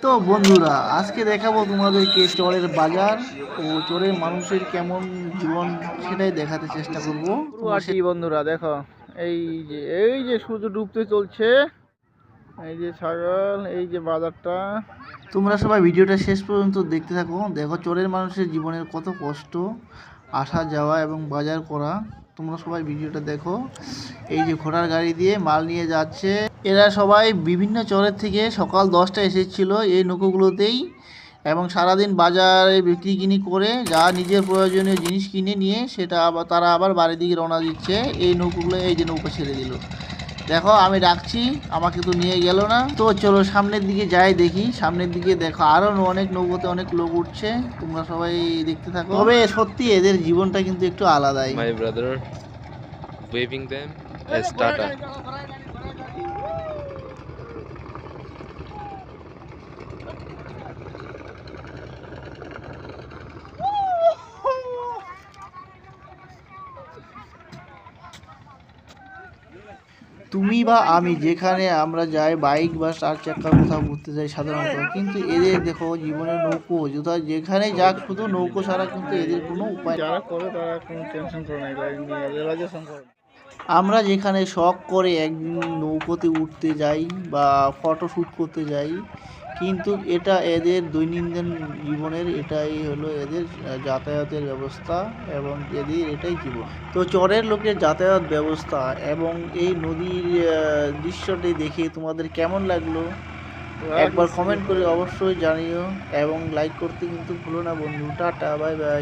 তো বন্ধুরা, আজকে দেখাবো তোমাদেরকে চরের বাজার ও চরের মানুষের কেমন জীবন, সেটাই দেখাতে চেষ্টা করবো। আসি বন্ধুরা, দেখো এই যে সূর্য ডুবতে চলছে, এই যে ছাগল, এই যে বাজারটা। তোমরা সবাই ভিডিওটা শেষ পর্যন্ত দেখতে থাকো। দেখো চরের মানুষের জীবনের কত কষ্ট, আসা যাওয়া এবং বাজার করা। তোমরা সবাই ভিডিওটা দেখো। এই যে ঘোড়ার গাড়ি দিয়ে মাল নিয়ে যাচ্ছে। এরা সবাই বিভিন্ন চরের থেকে সকাল 10টায় এসেছিল এই নৌকোগুলোতেই, এবং সারাদিন বাজারে বিক্রি কিনি করে যা নিজের প্রয়োজনীয় জিনিস কিনে নিয়ে সেটা আবার তারা আবার বাড়ির দিকে রওনা দিচ্ছে। এই নৌকোগুলো, এই যে নৌকা ছেড়ে দিল, দেখো আমি ডাকছি, আমাকে তো নিয়ে গেল না। তো চলো সামনের দিকে যাই, দেখি সামনের দিকে। দেখো আরো অনেক নৌকোতে অনেক লোক উঠছে, তোমরা সবাই দেখতে থাকো। তবে সত্যি এদের জীবনটা কিন্তু একটু আলাদাই। My brother waving them as Tata. তুমি বা আমি যেখানে আমরা যাই, বাইক বা 4 চাকার কোথাও ঘুরতে যাই সাধারণত, কিন্তু এদের দেখো জীবনের নৌকো, যেখানে যাক শুধু নৌকো ছাড়া কিন্তু এদের কোনো উপায়। যারা করে তারা কোনো টেনশন করে না, রিয়েলাইজেশন করে না। আমরা যেখানে শখ করে একদিন নৌকোতে উঠতে যাই বা ফটো শ্যুট করতে যাই, কিন্তু এটা এদের দৈনন্দিন জীবনের, এটাই হলো এদের যাতায়াতের ব্যবস্থা এবং এদের এটাই জীবন। তো চরের লোকের যাতায়াত ব্যবস্থা এবং এই নদীর দৃশ্যটি দেখে তোমাদের কেমন লাগলো একবার কমেন্ট করে অবশ্যই জানিও, এবং লাইক করতে কিন্তু ভুলো না বন্ধু। Tata, bye bye.